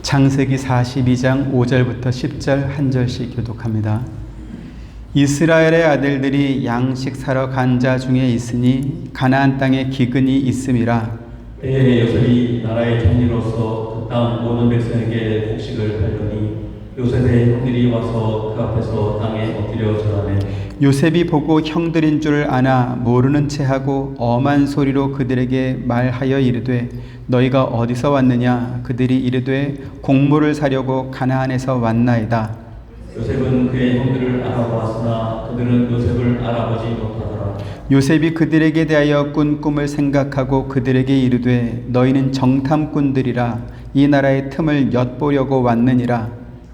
창세기 42장 5절부터 10절 한 절씩 교독합니다. 이스라엘의 아들들이 양식 사러 간 자 중에 있으니 가나안 땅에 기근이 있음이라. 때에 요셉이 나라의 총리로서 그 땅 모든 백성에게 곡식을 팔더니 요셉의 형들이 와서 그 앞에서 땅에 엎드려 절하매 요셉이 보고 형들인 줄 아나 모르는 체하고 엄한 소리로 그들에게 말하여 이르되 너희가 어디서 왔느냐. 그들이 이르되 곡물을 사려고 가나안에서 왔나이다. 요셉은 그의 형들을 알아보았으나 그들은 요셉을 알아보지 못하더라. 요셉이 그들에게 대하여 꾼 꿈을 생각하고 그들에게 이르되 너희는 정탐꾼들이라 이 나라의 틈을 엿보려고 왔느니라.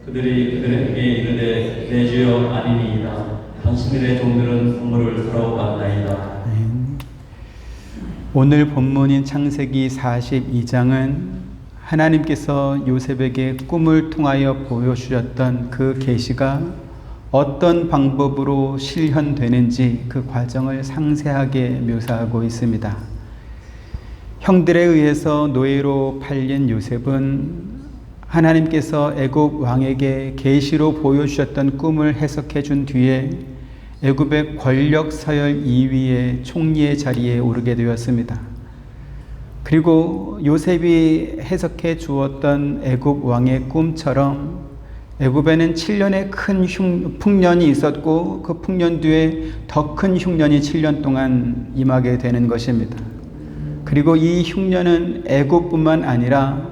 그들이 그들에게 이르되 내 주여 아니니이다. 당신들의 종들은 곡물을 사러 왔나이다. 오늘 본문인 창세기 42장은 하나님께서 요셉에게 꿈을 통하여 보여주셨던 그 계시가 어떤 방법으로 실현되는지 그 과정을 상세하게 묘사하고 있습니다. 형들에 의해서 노예로 팔린 요셉은 하나님께서 애굽 왕에게 계시로 보여주셨던 꿈을 해석해 준 뒤에 애굽의 권력 서열 2위의 총리의 자리에 오르게 되었습니다. 그리고 요셉이 해석해 주었던 애굽 왕의 꿈처럼 애굽에는 7년의 큰 풍년이 있었고 그 풍년 뒤에 더 큰 흉년이 7년 동안 임하게 되는 것입니다. 그리고 이 흉년은 애굽뿐만 아니라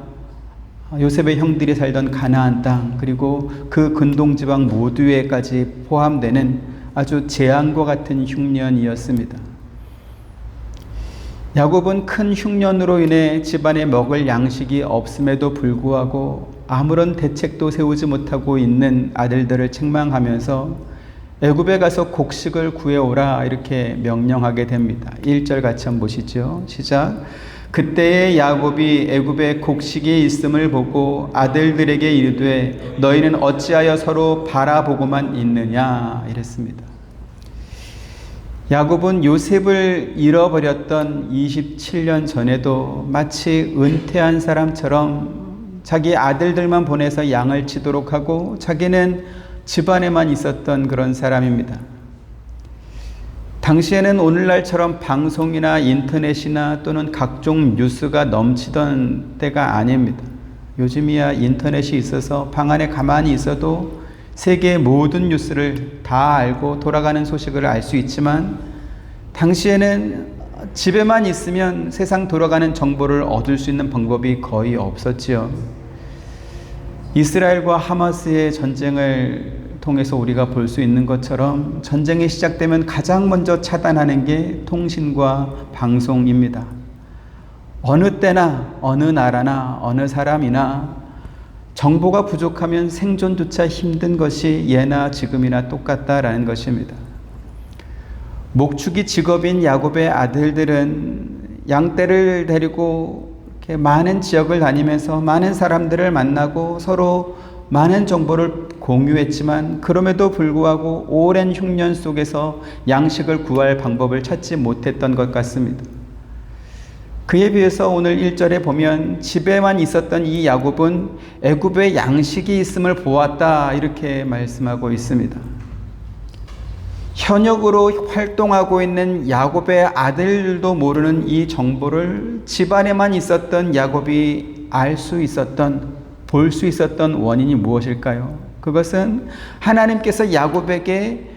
요셉의 형들이 살던 가나안 땅 그리고 그 근동지방 모두에까지 포함되는 아주 재앙과 같은 흉년이었습니다. 야곱은 큰 흉년으로 인해 집안에 먹을 양식이 없음에도 불구하고 아무런 대책도 세우지 못하고 있는 아들들을 책망하면서 애굽에 가서 곡식을 구해오라 이렇게 명령하게 됩니다. 1절 같이 한번 보시죠. 시작. 그때에 야곱이 애굽에 곡식이 있음을 보고 아들들에게 이르되 너희는 어찌하여 서로 바라보고만 있느냐 이랬습니다. 야곱은 요셉을 잃어버렸던 27년 전에도 마치 은퇴한 사람처럼 자기 아들들만 보내서 양을 치도록 하고 자기는 집안에만 있었던 그런 사람입니다. 당시에는 오늘날처럼 방송이나 인터넷이나 또는 각종 뉴스가 넘치던 때가 아닙니다. 요즘이야 인터넷이 있어서 방 안에 가만히 있어도 세계의 모든 뉴스를 다 알고 돌아가는 소식을 알 수 있지만 당시에는 집에만 있으면 세상 돌아가는 정보를 얻을 수 있는 방법이 거의 없었지요. 이스라엘과 하마스의 전쟁을 통해서 우리가 볼 수 있는 것처럼 전쟁이 시작되면 가장 먼저 차단하는 게 통신과 방송입니다. 어느 때나 어느 나라나 어느 사람이나 정보가 부족하면 생존조차 힘든 것이 예나 지금이나 똑같다라는 것입니다. 목축이 직업인 야곱의 아들들은 양떼를 데리고 이렇게 많은 지역을 다니면서 많은 사람들을 만나고 서로 많은 정보를 공유했지만 그럼에도 불구하고 오랜 흉년 속에서 양식을 구할 방법을 찾지 못했던 것 같습니다. 그에 비해서 오늘 1절에 보면 집에만 있었던 이 야곱은 애굽에 양식이 있음을 보았다 이렇게 말씀하고 있습니다. 현역으로 활동하고 있는 야곱의 아들들도 모르는 이 정보를 집안에만 있었던 야곱이 알 수 있었던 볼 수 있었던 원인이 무엇일까요? 그것은 하나님께서 야곱에게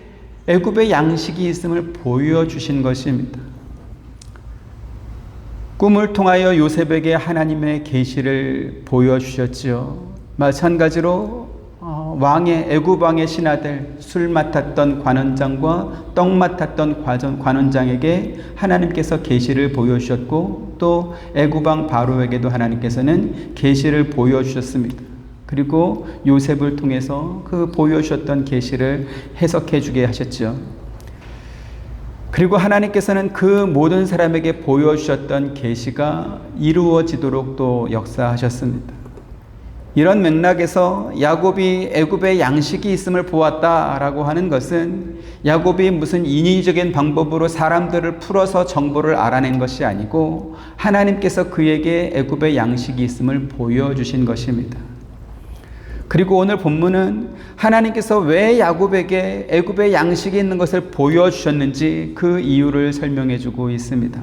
애굽의 양식이 있음을 보여주신 것입니다. 꿈을 통하여 요셉에게 하나님의 계시를 보여주셨지요. 마찬가지로 애굽 왕의 신하들 술 맡았던 관원장과 떡 맡았던 관원장에게 하나님께서 계시를 보여주셨고 또 애굽 왕 바로에게도 하나님께서는 계시를 보여주셨습니다. 그리고 요셉을 통해서 그 보여주셨던 계시를 해석해 주게 하셨죠. 그리고 하나님께서는 그 모든 사람에게 보여주셨던 계시가 이루어지도록 또 역사하셨습니다. 이런 맥락에서 야곱이 애굽에 양식이 있음을 보았다라고 하는 것은 야곱이 무슨 인위적인 방법으로 사람들을 풀어서 정보를 알아낸 것이 아니고 하나님께서 그에게 애굽에 양식이 있음을 보여주신 것입니다. 그리고 오늘 본문은 하나님께서 왜 야곱에게 애굽의 양식이 있는 것을 보여주셨는지 그 이유를 설명해 주고 있습니다.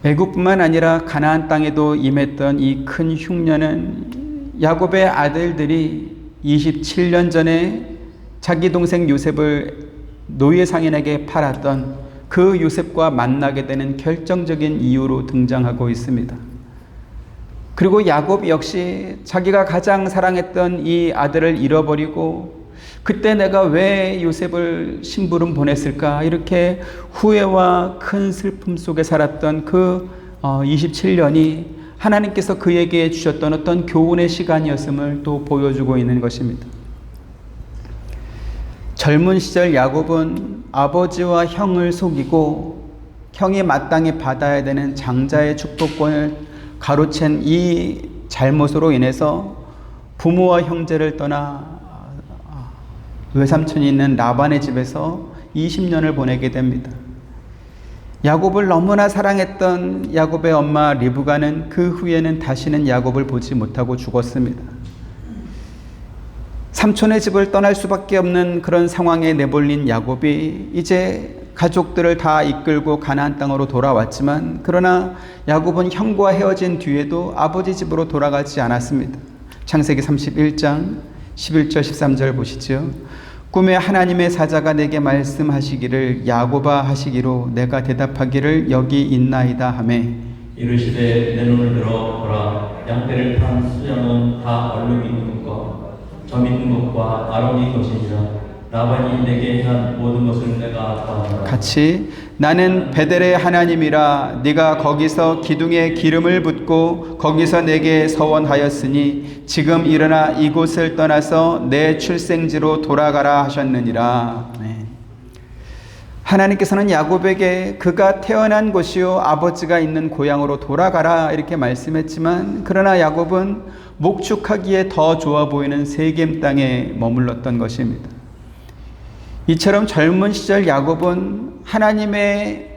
애굽뿐만 아니라 가나안 땅에도 임했던 이 큰 흉년은 야곱의 아들들이 27년 전에 자기 동생 요셉을 노예 상인에게 팔았던 그 요셉과 만나게 되는 결정적인 이유로 등장하고 있습니다. 그리고 야곱 역시 자기가 가장 사랑했던 이 아들을 잃어버리고 그때 내가 왜 요셉을 심부름 보냈을까 이렇게 후회와 큰 슬픔 속에 살았던 그 27년이 하나님께서 그에게 주셨던 어떤 교훈의 시간이었음을 또 보여주고 있는 것입니다. 젊은 시절 야곱은 아버지와 형을 속이고 형이 마땅히 받아야 되는 장자의 축복권을 가로챈 이 잘못으로 인해서 부모와 형제를 떠나 외삼촌이 있는 라반의 집에서 20년을 보내게 됩니다. 야곱을 너무나 사랑했던 야곱의 엄마 리브가는 그 후에는 다시는 야곱을 보지 못하고 죽었습니다. 삼촌의 집을 떠날 수밖에 없는 그런 상황에 내몰린 야곱이 이제 가족들을 다 이끌고 가나안 땅으로 돌아왔지만 그러나 야곱은 형과 헤어진 뒤에도 아버지 집으로 돌아가지 않았습니다. 창세기 31장 11절 13절 보시죠. 꿈에 하나님의 사자가 내게 말씀하시기를 야곱아 하시기로 내가 대답하기를 여기 있나이다 하매 이르시되 내 눈을 들어 보라 양떼를 탄 수양은 다 얼룩 있는 것과 점 있는 것과 아론이 것이니라. 라반이 내게 한 모든 것을 내가 다 알아. 같이 나는 베델의 하나님이라 네가 거기서 기둥에 기름을 붓고 거기서 내게 서원하였으니 지금 일어나 이곳을 떠나서 내 출생지로 돌아가라 하셨느니라. 네. 하나님께서는 야곱에게 그가 태어난 곳이요 아버지가 있는 고향으로 돌아가라 이렇게 말씀했지만 그러나 야곱은 목축하기에 더 좋아 보이는 세겜 땅에 머물렀던 것입니다. 이처럼 젊은 시절 야곱은 하나님의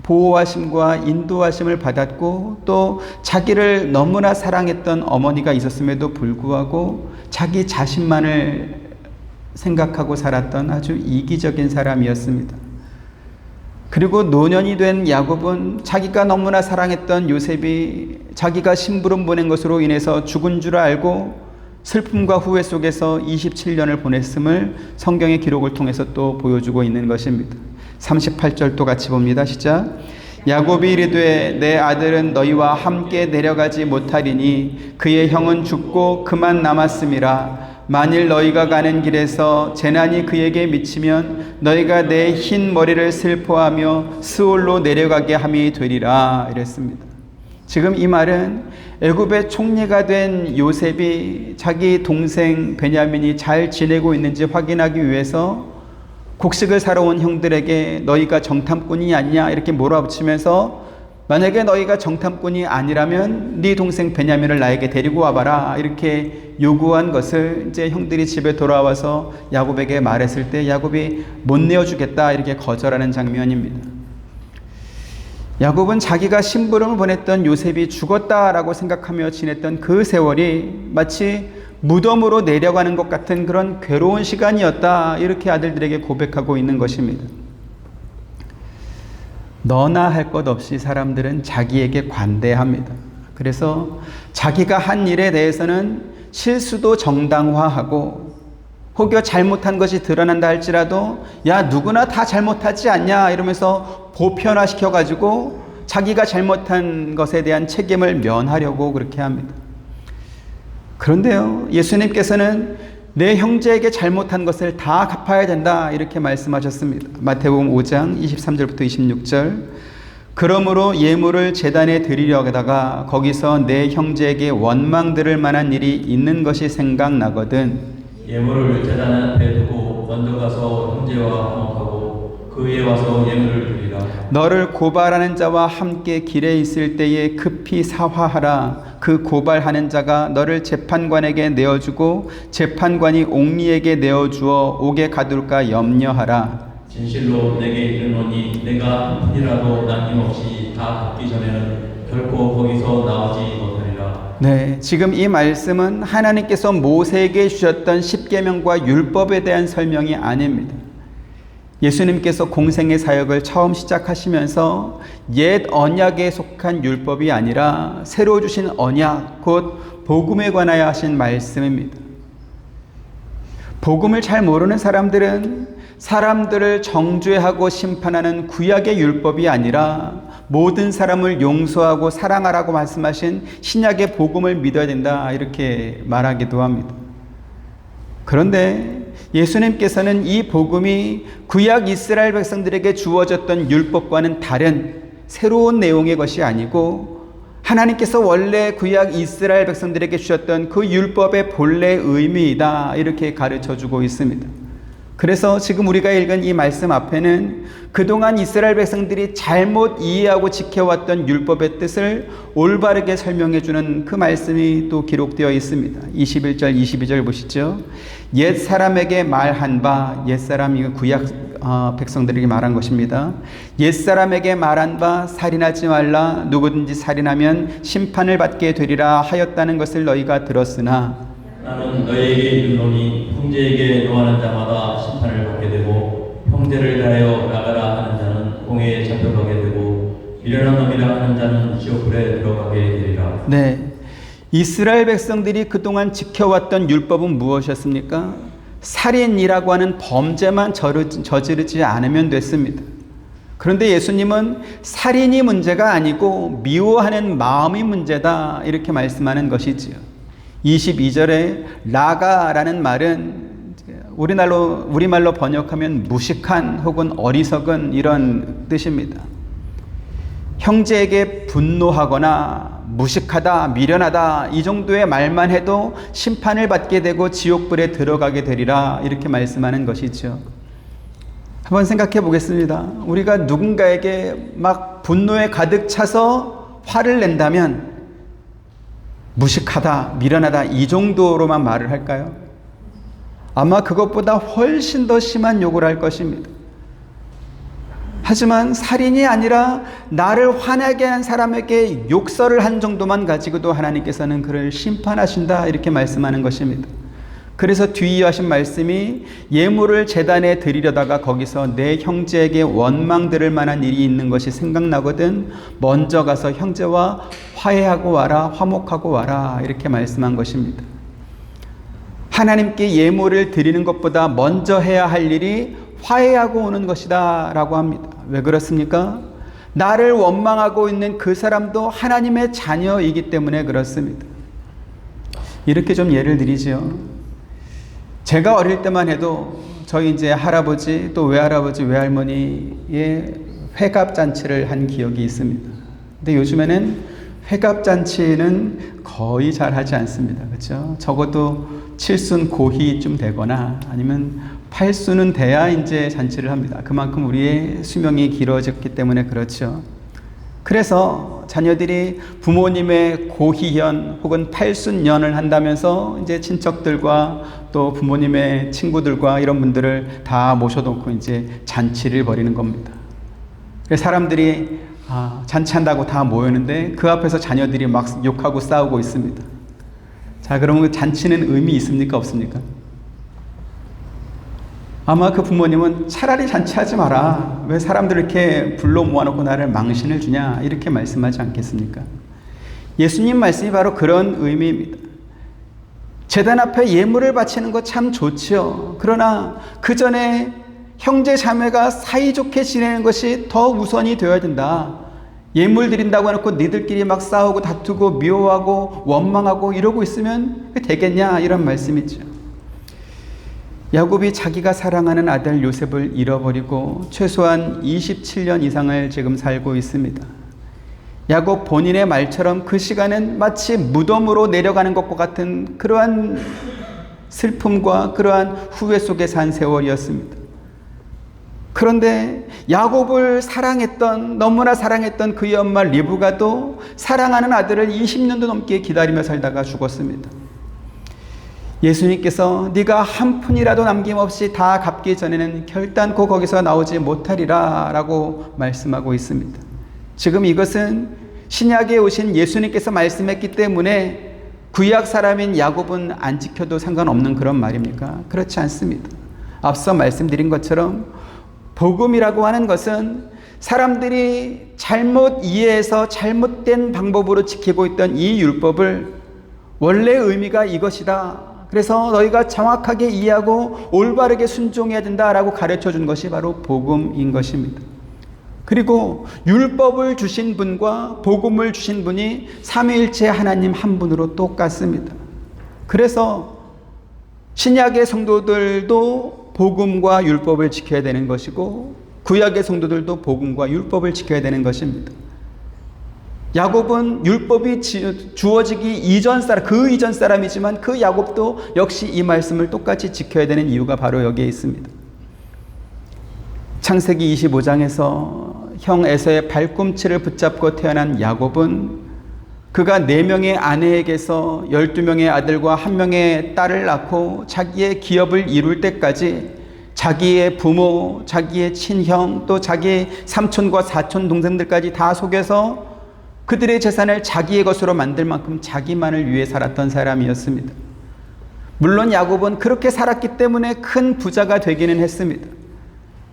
보호하심과 인도하심을 받았고 또 자기를 너무나 사랑했던 어머니가 있었음에도 불구하고 자기 자신만을 생각하고 살았던 아주 이기적인 사람이었습니다. 그리고 노년이 된 야곱은 자기가 너무나 사랑했던 요셉이 자기가 심부름 보낸 것으로 인해서 죽은 줄 알고 슬픔과 후회 속에서 27년을 보냈음을 성경의 기록을 통해서 또 보여주고 있는 것입니다. 38절 또 같이 봅니다. 시작. 야곱이 이르되 내 아들은 너희와 함께 내려가지 못하리니 그의 형은 죽고 그만 남았음이라. 만일 너희가 가는 길에서 재난이 그에게 미치면 너희가 내 흰 머리를 슬퍼하며 스올로 내려가게 함이 되리라 이랬습니다. 지금 이 말은 애굽의 총리가 된 요셉이 자기 동생 베냐민이 잘 지내고 있는지 확인하기 위해서 곡식을 사러 온 형들에게 너희가 정탐꾼이 아니냐 이렇게 몰아붙이면서 만약에 너희가 정탐꾼이 아니라면 네 동생 베냐민을 나에게 데리고 와봐라 이렇게 요구한 것을 이제 형들이 집에 돌아와서 야곱에게 말했을 때 야곱이 못 내어주겠다 이렇게 거절하는 장면입니다. 야곱은 자기가 심부름을 보냈던 요셉이 죽었다라고 생각하며 지냈던 그 세월이 마치 무덤으로 내려가는 것 같은 그런 괴로운 시간이었다 이렇게 아들들에게 고백하고 있는 것입니다. 너나 할 것 없이 사람들은 자기에게 관대합니다. 그래서 자기가 한 일에 대해서는 실수도 정당화하고 혹여 잘못한 것이 드러난다 할지라도 야 누구나 다 잘못하지 않냐 이러면서 보편화시켜가지고 자기가 잘못한 것에 대한 책임을 면하려고 그렇게 합니다. 그런데요 예수님께서는 내 형제에게 잘못한 것을 다 갚아야 된다 이렇게 말씀하셨습니다. 마태복음 5장 23절부터 26절 그러므로 예물을 제단에 드리려다가 거기서 내 형제에게 원망 들을 만한 일이 있는 것이 생각나거든 예물을 제단 앞에 두고 먼저 가서 형제와 화목하고 그 위에 와서 예물을 드리라. 너를 고발하는 자와 함께 길에 있을 때에 급히 사화하라. 그 고발하는 자가 너를 재판관에게 내어주고 재판관이 옥리에게 내어주어 옥에 가둘까 염려하라. 진실로 내게 이르노니 내가 한 푼이라도 남김없이 다 갚기 전에는 결코 거기서 나오지 못하리라. 네, 지금 이 말씀은 하나님께서 모세에게 주셨던 십계명과 율법에 대한 설명이 아닙니다. 예수님께서 공생의 사역을 처음 시작하시면서 옛 언약에 속한 율법이 아니라 새로 주신 언약, 곧 복음에 관하여 하신 말씀입니다. 복음을 잘 모르는 사람들은 사람들을 정죄하고 심판하는 구약의 율법이 아니라 모든 사람을 용서하고 사랑하라고 말씀하신 신약의 복음을 믿어야 된다, 이렇게 말하기도 합니다. 그런데 예수님께서는 이 복음이 구약 이스라엘 백성들에게 주어졌던 율법과는 다른 새로운 내용의 것이 아니고 하나님께서 원래 구약 이스라엘 백성들에게 주셨던 그 율법의 본래 의미이다, 이렇게 가르쳐주고 있습니다. 그래서 지금 우리가 읽은 이 말씀 앞에는 그동안 이스라엘 백성들이 잘못 이해하고 지켜왔던 율법의 뜻을 올바르게 설명해주는 그 말씀이 또 기록되어 있습니다. 21절, 22절 보시죠. 옛 사람에게 말한 바, 옛 사람이 구약 백성들에게 말한 것입니다. 옛 사람에게 말한 바 살인하지 말라, 누구든지 살인하면 심판을 받게 되리라 하였다는 것을 너희가 들었으나 나는 너희에게 이르노니 형제에게 노하는 자마다 심판을 받게 되고 형제를 대하여 나가라 하는 자는 공회에 잡혀가게 되고 미련한 놈이라 하는 자는 지옥불에 들어가게 되리라. 네, 이스라엘 백성들이 그동안 지켜왔던 율법은 무엇이었습니까? 살인이라고 하는 범죄만 저지르지 않으면 됐습니다. 그런데 예수님은 살인이 문제가 아니고 미워하는 마음이 문제다, 이렇게 말씀하는 것이지요. 22절에 라가라는 말은 우리말로 번역하면 무식한 혹은 어리석은 이런 뜻입니다. 형제에게 분노하거나 무식하다, 미련하다, 이 정도의 말만 해도 심판을 받게 되고 지옥불에 들어가게 되리라, 이렇게 말씀하는 것이죠. 한번 생각해 보겠습니다. 우리가 누군가에게 막 분노에 가득 차서 화를 낸다면 무식하다, 미련하다, 이 정도로만 말을 할까요? 아마 그것보다 훨씬 더 심한 욕을 할 것입니다. 하지만 살인이 아니라 나를 화나게 한 사람에게 욕설을 한 정도만 가지고도 하나님께서는 그를 심판하신다, 이렇게 말씀하는 것입니다. 그래서 뒤에 하신 말씀이 예물을 제단에 드리려다가 거기서 내 형제에게 원망 들을 만한 일이 있는 것이 생각나거든 먼저 가서 형제와 화해하고 와라, 화목하고 와라, 이렇게 말씀한 것입니다. 하나님께 예물을 드리는 것보다 먼저 해야 할 일이 화해하고 오는 것이다 라고 합니다. 왜 그렇습니까? 나를 원망하고 있는 그 사람도 하나님의 자녀이기 때문에 그렇습니다. 이렇게 좀 예를 드리죠. 제가 어릴 때만 해도 저희 이제 할아버지, 또 외할아버지, 외할머니의 회갑잔치를 한 기억이 있습니다. 근데 요즘에는 회갑잔치는 거의 잘 하지 않습니다. 그렇죠? 적어도 7순 고희쯤 되거나 아니면 8순은 돼야 이제 잔치를 합니다. 그만큼 우리의 수명이 길어졌기 때문에 그렇죠. 그래서 자녀들이 부모님의 고희연 혹은 8순년을 한다면서 이제 친척들과 또 부모님의 친구들과 이런 분들을 다 모셔놓고 이제 잔치를 벌이는 겁니다. 그래서 사람들이 잔치한다고 다 모였는데 그 앞에서 자녀들이 막 욕하고 싸우고 있습니다. 자, 그러면 그 잔치는 의미 있습니까? 없습니까? 아마 그 부모님은 차라리 잔치하지 마라. 왜 사람들을 이렇게 불러 모아놓고 나를 망신을 주냐, 이렇게 말씀하지 않겠습니까? 예수님 말씀이 바로 그런 의미입니다. 제단 앞에 예물을 바치는 거 참 좋지요. 그러나 그 전에 형제 자매가 사이좋게 지내는 것이 더 우선이 되어야 된다. 예물 드린다고 해놓고 니들끼리 막 싸우고 다투고 미워하고 원망하고 이러고 있으면 되겠냐, 이런 말씀이죠. 야곱이 자기가 사랑하는 아들 요셉을 잃어버리고 최소한 27년 이상을 지금 살고 있습니다. 야곱 본인의 말처럼 그 시간은 마치 무덤으로 내려가는 것과 같은 그러한 슬픔과 그러한 후회 속에 산 세월이었습니다. 그런데 야곱을 너무나 사랑했던 그의 엄마 리브가도 사랑하는 아들을 20년도 넘게 기다리며 살다가 죽었습니다. 예수님께서 네가 한 푼이라도 남김없이 다 갚기 전에는 결단코 거기서 나오지 못하리라 라고 말씀하고 있습니다. 지금 이것은 신약에 오신 예수님께서 말씀했기 때문에 구약 사람인 야곱은 안 지켜도 상관없는 그런 말입니까? 그렇지 않습니다. 앞서 말씀드린 것처럼 복음이라고 하는 것은 사람들이 잘못 이해해서 잘못된 방법으로 지키고 있던 이 율법을 원래 의미가 이것이다. 그래서 너희가 정확하게 이해하고 올바르게 순종해야 된다라고 가르쳐 준 것이 바로 복음인 것입니다. 그리고 율법을 주신 분과 복음을 주신 분이 삼위일체 하나님 한 분으로 똑같습니다. 그래서 신약의 성도들도 복음과 율법을 지켜야 되는 것이고 구약의 성도들도 복음과 율법을 지켜야 되는 것입니다. 야곱은 율법이 주어지기 이전 사람, 그 이전 사람이지만 그 야곱도 역시 이 말씀을 똑같이 지켜야 되는 이유가 바로 여기에 있습니다. 창세기 25장에서 형 에서의 발꿈치를 붙잡고 태어난 야곱은 그가 4명의 아내에게서 12명의 아들과 1명의 딸을 낳고 자기의 기업을 이룰 때까지 자기의 부모, 자기의 친형, 또 자기의 삼촌과 사촌 동생들까지 다 속여서 그들의 재산을 자기의 것으로 만들 만큼 자기만을 위해 살았던 사람이었습니다. 물론 야곱은 그렇게 살았기 때문에 큰 부자가 되기는 했습니다.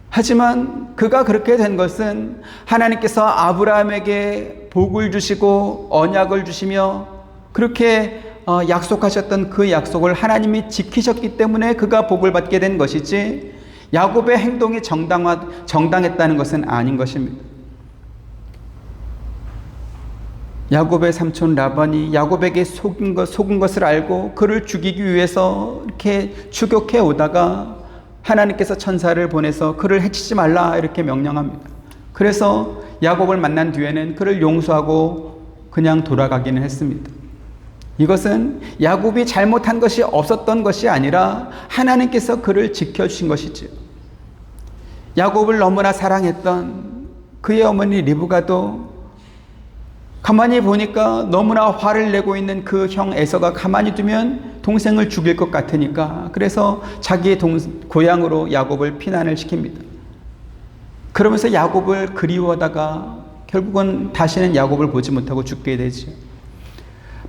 하지만 그가 그렇게 된 것은 하나님께서 아브라함에게 복을 주시고 언약을 주시며 그렇게 약속하셨던 그 약속을 하나님이 지키셨기 때문에 그가 복을 받게 된 것이지 야곱의 행동이 정당했다는 것은 아닌 것입니다. 야곱의 삼촌 라반이 야곱에게 속은 것을 알고 그를 죽이기 위해서 이렇게 추격해 오다가 하나님께서 천사를 보내서 그를 해치지 말라 이렇게 명령합니다. 그래서 야곱을 만난 뒤에는 그를 용서하고 그냥 돌아가기는 했습니다. 이것은 야곱이 잘못한 것이 없었던 것이 아니라 하나님께서 그를 지켜주신 것이지요. 야곱을 너무나 사랑했던 그의 어머니 리브가도 가만히 보니까 너무나 화를 내고 있는 그 형 에서가 가만히 두면 동생을 죽일 것 같으니까 그래서 자기의 고향으로 야곱을 피난을 시킵니다. 그러면서 야곱을 그리워하다가 결국은 다시는 야곱을 보지 못하고 죽게 되죠.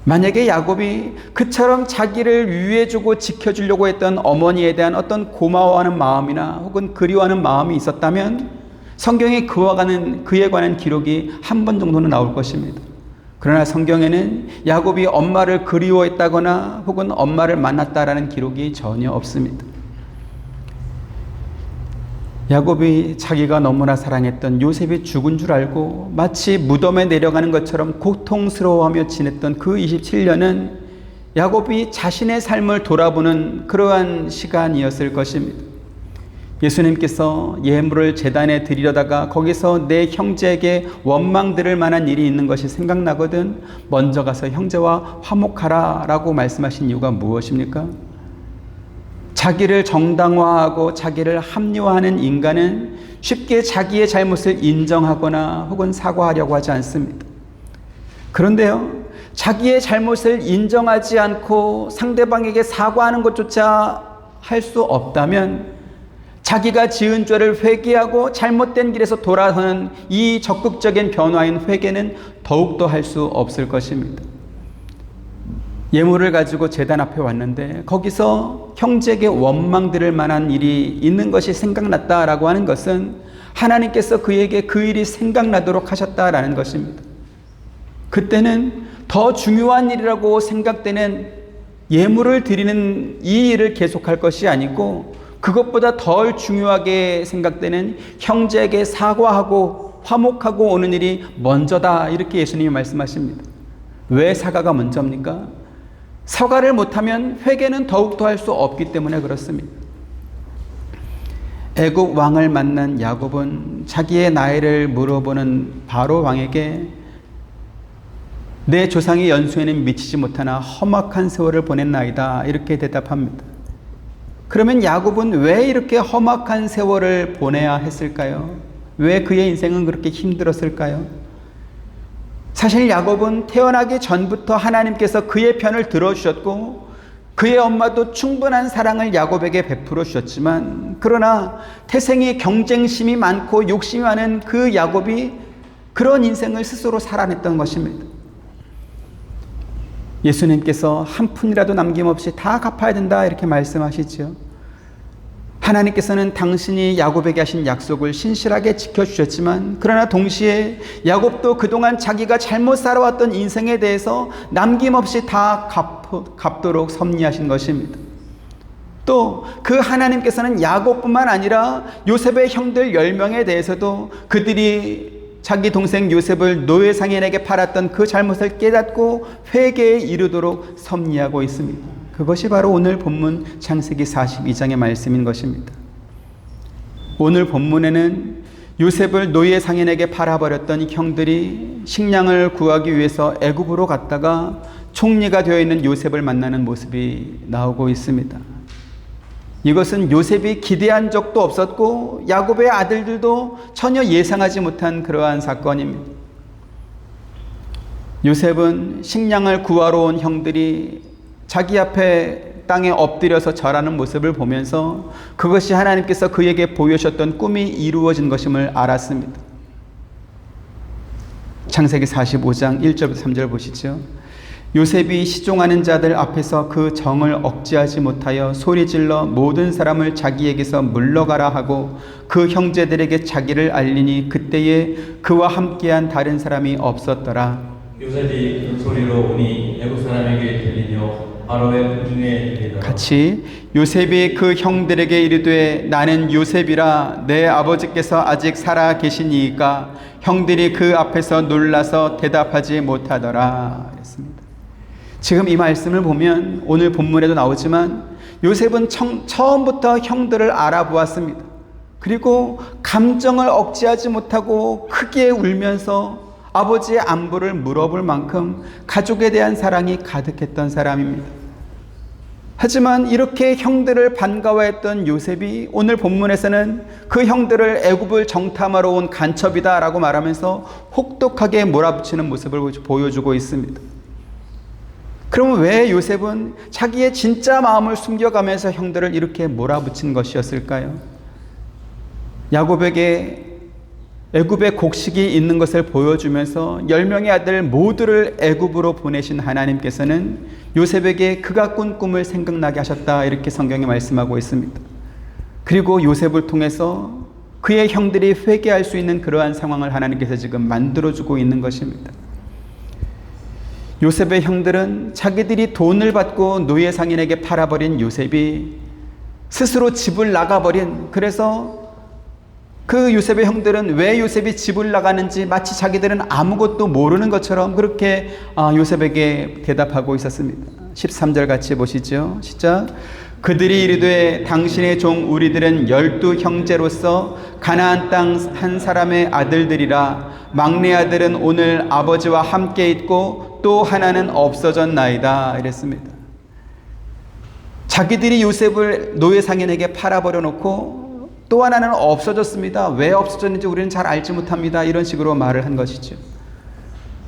만약에 야곱이 그처럼 자기를 위해주고 지켜주려고 했던 어머니에 대한 어떤 고마워하는 마음이나 혹은 그리워하는 마음이 있었다면 성경에 그에 관한 기록이 한 번 정도는 나올 것입니다. 그러나 성경에는 야곱이 엄마를 그리워했다거나 혹은 엄마를 만났다라는 기록이 전혀 없습니다. 야곱이 자기가 너무나 사랑했던 요셉이 죽은 줄 알고 마치 무덤에 내려가는 것처럼 고통스러워하며 지냈던 그 27년은 야곱이 자신의 삶을 돌아보는 그러한 시간이었을 것입니다. 예수님께서 예물을 제단에 드리려다가 거기서 내 형제에게 원망 들을 만한 일이 있는 것이 생각나거든 먼저 가서 형제와 화목하라 라고 말씀하신 이유가 무엇입니까? 자기를 정당화하고 자기를 합리화하는 인간은 쉽게 자기의 잘못을 인정하거나 혹은 사과하려고 하지 않습니다. 그런데요, 자기의 잘못을 인정하지 않고 상대방에게 사과하는 것조차 할 수 없다면 자기가 지은 죄를 회개하고 잘못된 길에서 돌아서는 이 적극적인 변화인 회개는 더욱더 할 수 없을 것입니다. 예물을 가지고 제단 앞에 왔는데 거기서 형제에게 원망 들을 만한 일이 있는 것이 생각났다라고 하는 것은 하나님께서 그에게 그 일이 생각나도록 하셨다라는 것입니다. 그때는 더 중요한 일이라고 생각되는 예물을 드리는 이 일을 계속할 것이 아니고 그것보다 덜 중요하게 생각되는 형제에게 사과하고 화목하고 오는 일이 먼저다 이렇게 예수님이 말씀하십니다. 왜 사과가 먼저입니까? 사과를 못하면 회개는 더욱더 할 수 없기 때문에 그렇습니다. 애굽 왕을 만난 야곱은 자기의 나이를 물어보는 바로 왕에게 내 조상의 연수에는 미치지 못하나 험악한 세월을 보냈나이다 이렇게 대답합니다. 그러면 야곱은 왜 이렇게 험악한 세월을 보내야 했을까요? 왜 그의 인생은 그렇게 힘들었을까요? 사실 야곱은 태어나기 전부터 하나님께서 그의 편을 들어주셨고 그의 엄마도 충분한 사랑을 야곱에게 베풀어 주셨지만 그러나 태생이 경쟁심이 많고 욕심이 많은 그 야곱이 그런 인생을 스스로 살아냈던 것입니다. 예수님께서 한 푼이라도 남김없이 다 갚아야 된다 이렇게 말씀하시죠. 하나님께서는 당신이 야곱에게 하신 약속을 신실하게 지켜주셨지만 그러나 동시에 야곱도 그동안 자기가 잘못 살아왔던 인생에 대해서 남김없이 다 갚도록 섭리하신 것입니다. 또 그 하나님께서는 야곱뿐만 아니라 요셉의 형들 10명에 대해서도 그들이 자기 동생 요셉을 노예상인에게 팔았던 그 잘못을 깨닫고 회개에 이르도록 섭리하고 있습니다. 그것이 바로 오늘 본문 창세기 42장의 말씀인 것입니다. 오늘 본문에는 요셉을 노예상인에게 팔아버렸던 형들이 식량을 구하기 위해서 애굽으로 갔다가 총리가 되어 있는 요셉을 만나는 모습이 나오고 있습니다. 이것은 요셉이 기대한 적도 없었고 야곱의 아들들도 전혀 예상하지 못한 그러한 사건입니다. 요셉은 식량을 구하러 온 형들이 자기 앞에 땅에 엎드려서 절하는 모습을 보면서 그것이 하나님께서 그에게 보여주셨던 꿈이 이루어진 것임을 알았습니다. 창세기 45장 1절부터 3절 보시죠. 요셉이 시종하는 자들 앞에서 그 정을 억제하지 못하여 소리질러 모든 사람을 자기에게서 물러가라 하고 그 형제들에게 자기를 알리니 그때에 그와 함께한 다른 사람이 없었더라. 요셉이 큰 소리로 오니 애굽 사람에게 들리며 바로의 궁중에 들리더라. 같이 요셉이 그 형들에게 이르되 나는 요셉이라 내 아버지께서 아직 살아 계시니이까 형들이 그 앞에서 놀라서 대답하지 못하더라 했습니다. 지금 이 말씀을 보면 오늘 본문에도 나오지만 요셉은 처음부터 형들을 알아보았습니다. 그리고 감정을 억제하지 못하고 크게 울면서 아버지의 안부를 물어볼 만큼 가족에 대한 사랑이 가득했던 사람입니다. 하지만 이렇게 형들을 반가워했던 요셉이 오늘 본문에서는 그 형들을 애굽을 정탐하러 온 간첩이다라고 말하면서 혹독하게 몰아붙이는 모습을 보여주고 있습니다. 그럼 왜 요셉은 자기의 진짜 마음을 숨겨가면서 형들을 이렇게 몰아붙인 것이었을까요? 야곱에게 애굽의 곡식이 있는 것을 보여주면서 10명의 아들 모두를 애굽으로 보내신 하나님께서는 요셉에게 그가 꾼 꿈을 생각나게 하셨다 이렇게 성경에 말씀하고 있습니다. 그리고 요셉을 통해서 그의 형들이 회개할 수 있는 그러한 상황을 하나님께서 지금 만들어주고 있는 것입니다. 요셉의 형들은 자기들이 돈을 받고 노예상인에게 팔아버린 요셉이 스스로 집을 나가버린, 그래서 그 요셉의 형들은 왜 요셉이 집을 나가는지 마치 자기들은 아무것도 모르는 것처럼 그렇게 요셉에게 대답하고 있었습니다. 13절 같이 보시죠. 시작. 그들이 이르되 당신의 종 우리들은 12 형제로서 가나안 땅 한 사람의 아들들이라. 막내 아들은 오늘 아버지와 함께 있고 또 하나는 없어졌나이다 이랬습니다. 자기들이 요셉을 노예상인에게 팔아버려 놓고 또 하나는 없어졌습니다. 왜 없어졌는지 우리는 잘 알지 못합니다. 이런 식으로 말을 한 것이죠.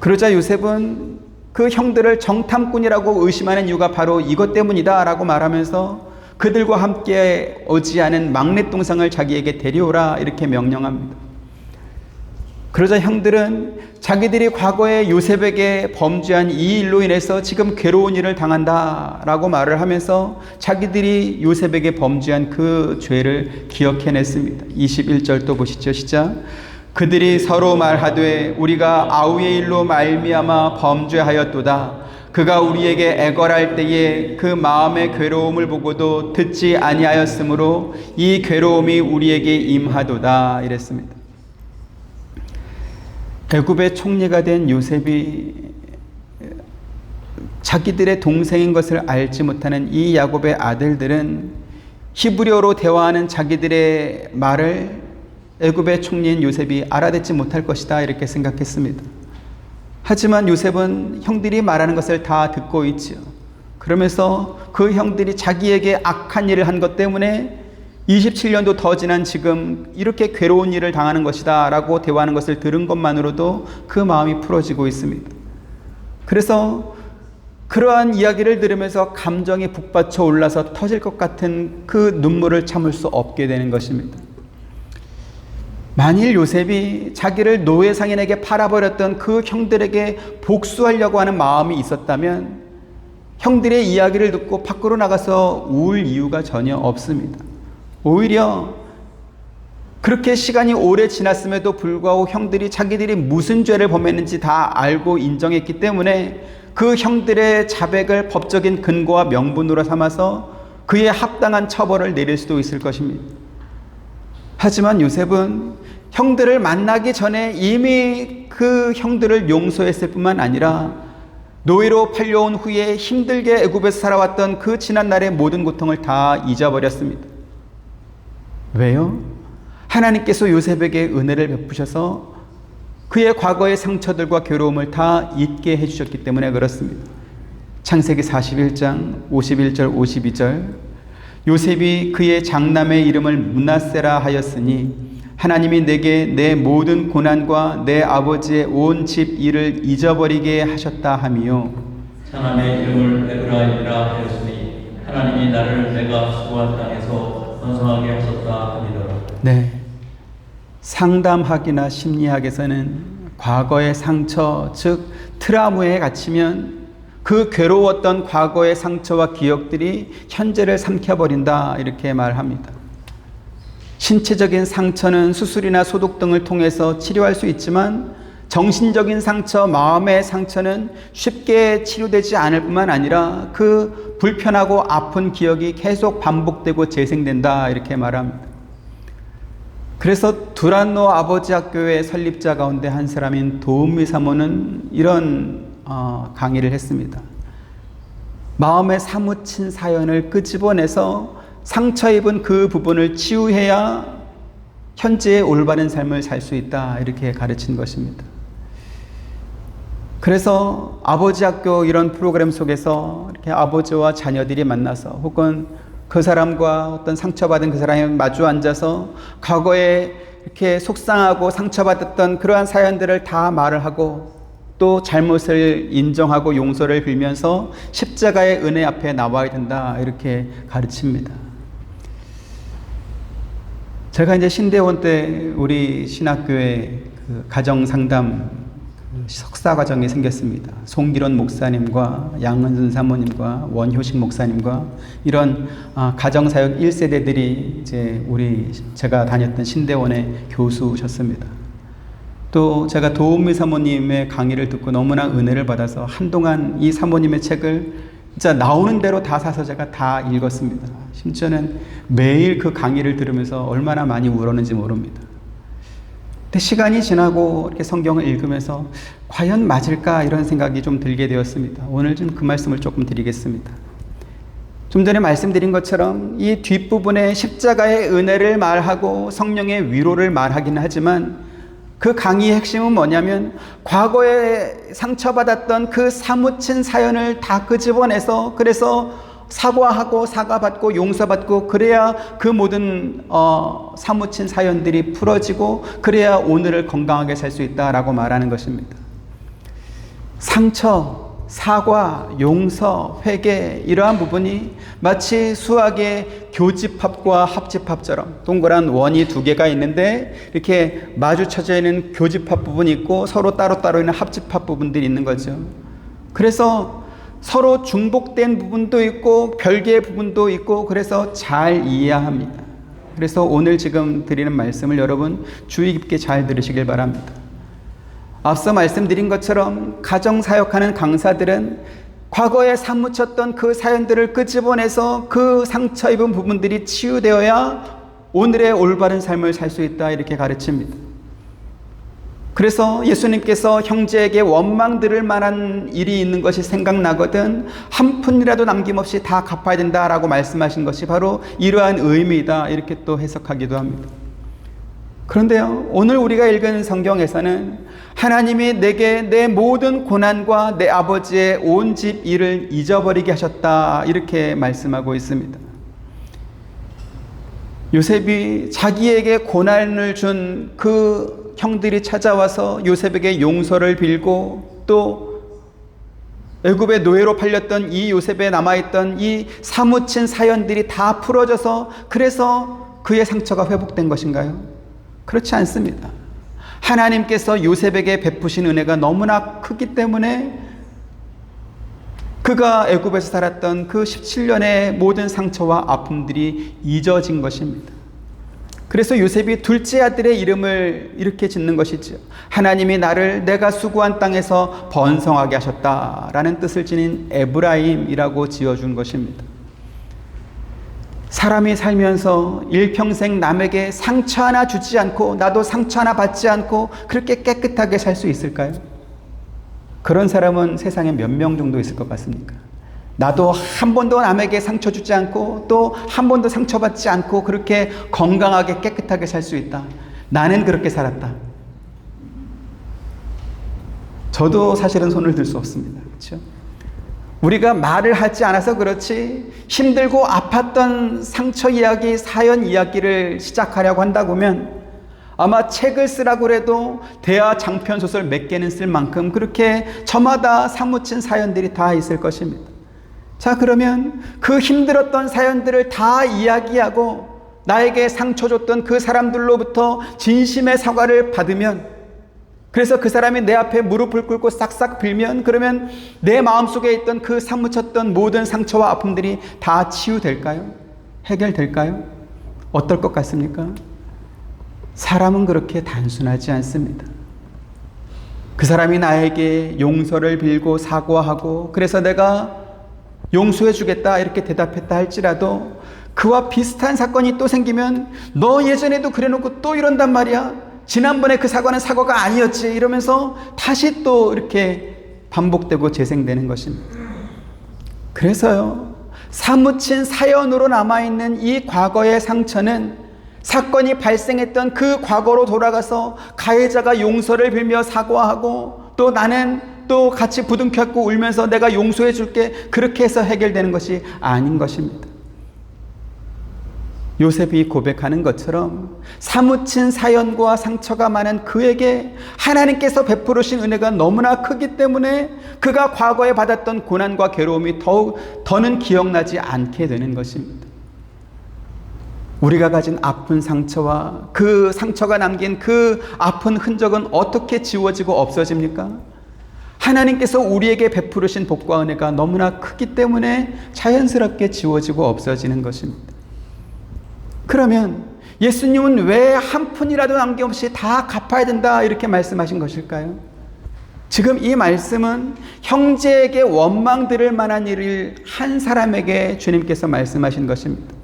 그러자 요셉은 그 형들을 정탐꾼이라고 의심하는 이유가 바로 이것 때문이다 라고 말하면서 그들과 함께 오지 않은 막내 동생을 자기에게 데려오라 이렇게 명령합니다. 그러자 형들은 자기들이 과거에 요셉에게 범죄한 이 일로 인해서 지금 괴로운 일을 당한다라고 말을 하면서 자기들이 요셉에게 범죄한 그 죄를 기억해냈습니다. 21절 또 보시죠. 시작. 그들이 서로 말하되 우리가 아우의 일로 말미암아 범죄하였도다. 그가 우리에게 애걸할 때에 그 마음의 괴로움을 보고도 듣지 아니하였으므로 이 괴로움이 우리에게 임하도다 이랬습니다. 애굽의 총리가 된 요셉이 자기들의 동생인 것을 알지 못하는 이 야곱의 아들들은 히브리어로 대화하는 자기들의 말을 애굽의 총리인 요셉이 알아듣지 못할 것이다 이렇게 생각했습니다. 하지만 요셉은 형들이 말하는 것을 다 듣고 있지요. 그러면서 그 형들이 자기에게 악한 일을 한 것 때문에 27년도 더 지난 지금 이렇게 괴로운 일을 당하는 것이다 라고 대화하는 것을 들은 것만으로도 그 마음이 풀어지고 있습니다. 그래서 그러한 이야기를 들으면서 감정이 북받쳐 올라서 터질 것 같은 그 눈물을 참을 수 없게 되는 것입니다. 만일 요셉이 자기를 노예상인에게 팔아버렸던 그 형들에게 복수하려고 하는 마음이 있었다면 형들의 이야기를 듣고 밖으로 나가서 울 이유가 전혀 없습니다. 오히려 그렇게 시간이 오래 지났음에도 불구하고 형들이 자기들이 무슨 죄를 범했는지 다 알고 인정했기 때문에 그 형들의 자백을 법적인 근거와 명분으로 삼아서 그에 합당한 처벌을 내릴 수도 있을 것입니다. 하지만 요셉은 형들을 만나기 전에 이미 그 형들을 용서했을 뿐만 아니라 노예로 팔려온 후에 힘들게 애굽에서 살아왔던 그 지난날의 모든 고통을 다 잊어버렸습니다. 왜요? 하나님께서 요셉에게 은혜를 베푸셔서 그의 과거의 상처들과 괴로움을 다 잊게 해주셨기 때문에 그렇습니다. 창세기 41장 51절 52절 요셉이 그의 장남의 이름을 므낫세라 하였으니 하나님이 내게 내 모든 고난과 내 아버지의 온 집 일을 잊어버리게 하셨다 하미요. 장남의 이름을 에브라임이라 하였으니 하나님이 나를 내가 수고한 땅에서 번성하게 하셨다 하니더라. 네. 상담학이나 심리학에서는 과거의 상처, 즉 트라우마에 갇히면 그 괴로웠던 과거의 상처와 기억들이 현재를 삼켜버린다 이렇게 말합니다. 신체적인 상처는 수술이나 소독 등을 통해서 치료할 수 있지만 정신적인 상처, 마음의 상처는 쉽게 치료되지 않을 뿐만 아니라 그 불편하고 아픈 기억이 계속 반복되고 재생된다 이렇게 말합니다. 그래서 두란노 아버지 학교의 설립자 가운데 한 사람인 도은미 사모는 이런 강의를 했습니다. 마음에 사무친 사연을 끄집어내서 상처 입은 그 부분을 치유해야 현재의 올바른 삶을 살 수 있다 이렇게 가르친 것입니다. 그래서 아버지 학교 이런 프로그램 속에서 이렇게 아버지와 자녀들이 만나서 혹은 그 사람과 어떤 상처받은 그 사람이 마주 앉아서 과거에 이렇게 속상하고 상처받았던 그러한 사연들을 다 말을 하고 또 잘못을 인정하고 용서를 빌면서 십자가의 은혜 앞에 나와야 된다 이렇게 가르칩니다. 제가 이제 신대원 때 우리 신학교에 그 가정상담 석사 과정이 생겼습니다. 송기론 목사님과 양은순 사모님과 원효식 목사님과 이런 가정사역 1세대들이 이제 제가 다녔던 신대원의 교수셨습니다. 또 제가 도은미 사모님의 강의를 듣고 너무나 은혜를 받아서 한동안 이 사모님의 책을 진짜 나오는 대로 다 사서 제가 다 읽었습니다. 심지어는 매일 그 강의를 들으면서 얼마나 많이 울었는지 모릅니다. 근데 시간이 지나고 이렇게 성경을 읽으면서 과연 맞을까 이런 생각이 좀 들게 되었습니다. 오늘 좀 그 말씀을 조금 드리겠습니다. 좀 전에 말씀드린 것처럼 이 뒷부분에 십자가의 은혜를 말하고 성령의 위로를 말하기는 하지만 그 강의의 핵심은 뭐냐면 과거에 상처받았던 그 사무친 사연을 다 끄집어내서 그래서 사과하고 사과받고 용서받고 그래야 그 모든 사무친 사연들이 풀어지고 그래야 오늘을 건강하게 살 수 있다라고 말하는 것입니다. 상처, 사과, 용서, 회개 이러한 부분이 마치 수학의 교집합과 합집합처럼 동그란 원이 두 개가 있는데 이렇게 마주쳐져 있는 교집합 부분이 있고 서로 따로따로 있는 합집합 부분들이 있는 거죠. 그래서 서로 중복된 부분도 있고 별개의 부분도 있고 그래서 잘 이해해야 합니다. 그래서 오늘 지금 드리는 말씀을 여러분 주의 깊게 잘 들으시길 바랍니다. 앞서 말씀드린 것처럼 가정사역하는 강사들은 과거에 사무쳤던 그 사연들을 끄집어내서 그 상처 입은 부분들이 치유되어야 오늘의 올바른 삶을 살 수 있다 이렇게 가르칩니다. 그래서 예수님께서 형제에게 원망 들을 만한 일이 있는 것이 생각나거든 한 푼이라도 남김없이 다 갚아야 된다라고 말씀하신 것이 바로 이러한 의미이다 이렇게 또 해석하기도 합니다. 그런데요, 오늘 우리가 읽은 성경에서는 하나님이 내게 내 모든 고난과 내 아버지의 온 집 일을 잊어버리게 하셨다 이렇게 말씀하고 있습니다. 요셉이 자기에게 고난을 준 그 형들이 찾아와서 요셉에게 용서를 빌고 또 애굽의 노예로 팔렸던 이 요셉에 남아있던 이 사무친 사연들이 다 풀어져서 그래서 그의 상처가 회복된 것인가요? 그렇지 않습니다. 하나님께서 요셉에게 베푸신 은혜가 너무나 크기 때문에 그가 애굽에서 살았던 그 17년의 모든 상처와 아픔들이 잊어진 것입니다. 그래서 요셉이 둘째 아들의 이름을 이렇게 짓는 것이죠. 하나님이 나를 내가 수고한 땅에서 번성하게 하셨다라는 뜻을 지닌 에브라임이라고 지어준 것입니다. 사람이 살면서 일평생 남에게 상처 하나 주지 않고 나도 상처 하나 받지 않고 그렇게 깨끗하게 살 수 있을까요? 그런 사람은 세상에 몇 명 정도 있을 것 같습니까? 나도 한 번도 남에게 상처 주지 않고 또 한 번도 상처받지 않고 그렇게 건강하게 깨끗하게 살 수 있다. 나는 그렇게 살았다. 저도 사실은 손을 들 수 없습니다. 그렇죠? 우리가 말을 하지 않아서 그렇지 힘들고 아팠던 상처 이야기, 사연 이야기를 시작하려고 한다면 아마 책을 쓰라고 해도 대하 장편 소설 몇 개는 쓸 만큼 그렇게 저마다 사무친 사연들이 다 있을 것입니다. 자, 그러면 그 힘들었던 사연들을 다 이야기하고 나에게 상처 줬던 그 사람들로부터 진심의 사과를 받으면, 그래서 그 사람이 내 앞에 무릎을 꿇고 싹싹 빌면, 그러면 내 마음속에 있던 그 사무쳤던 모든 상처와 아픔들이 다 치유될까요? 해결될까요? 어떨 것 같습니까? 사람은 그렇게 단순하지 않습니다. 그 사람이 나에게 용서를 빌고 사과하고 그래서 내가 용서해 주겠다 이렇게 대답했다 할지라도 그와 비슷한 사건이 또 생기면 너 예전에도 그래놓고 또 이런단 말이야. 지난번에 그 사과는 사과가 아니었지 이러면서 다시 또 이렇게 반복되고 재생되는 것입니다. 그래서요, 사무친 사연으로 남아있는 이 과거의 상처는 사건이 발생했던 그 과거로 돌아가서 가해자가 용서를 빌며 사과하고 또 나는 또 같이 부둥켰고 울면서 내가 용서해 줄게 그렇게 해서 해결되는 것이 아닌 것입니다. 요셉이 고백하는 것처럼 사무친 사연과 상처가 많은 그에게 하나님께서 베푸르신 은혜가 너무나 크기 때문에 그가 과거에 받았던 고난과 괴로움이 더는 기억나지 않게 되는 것입니다. 우리가 가진 아픈 상처와 그 상처가 남긴 그 아픈 흔적은 어떻게 지워지고 없어집니까? 하나님께서 우리에게 베푸르신 복과 은혜가 너무나 크기 때문에 자연스럽게 지워지고 없어지는 것입니다. 그러면 예수님은 왜 한 푼이라도 남김없이 다 갚아야 된다 이렇게 말씀하신 것일까요? 지금 이 말씀은 형제에게 원망 들을 만한 일을 한 사람에게 주님께서 말씀하신 것입니다.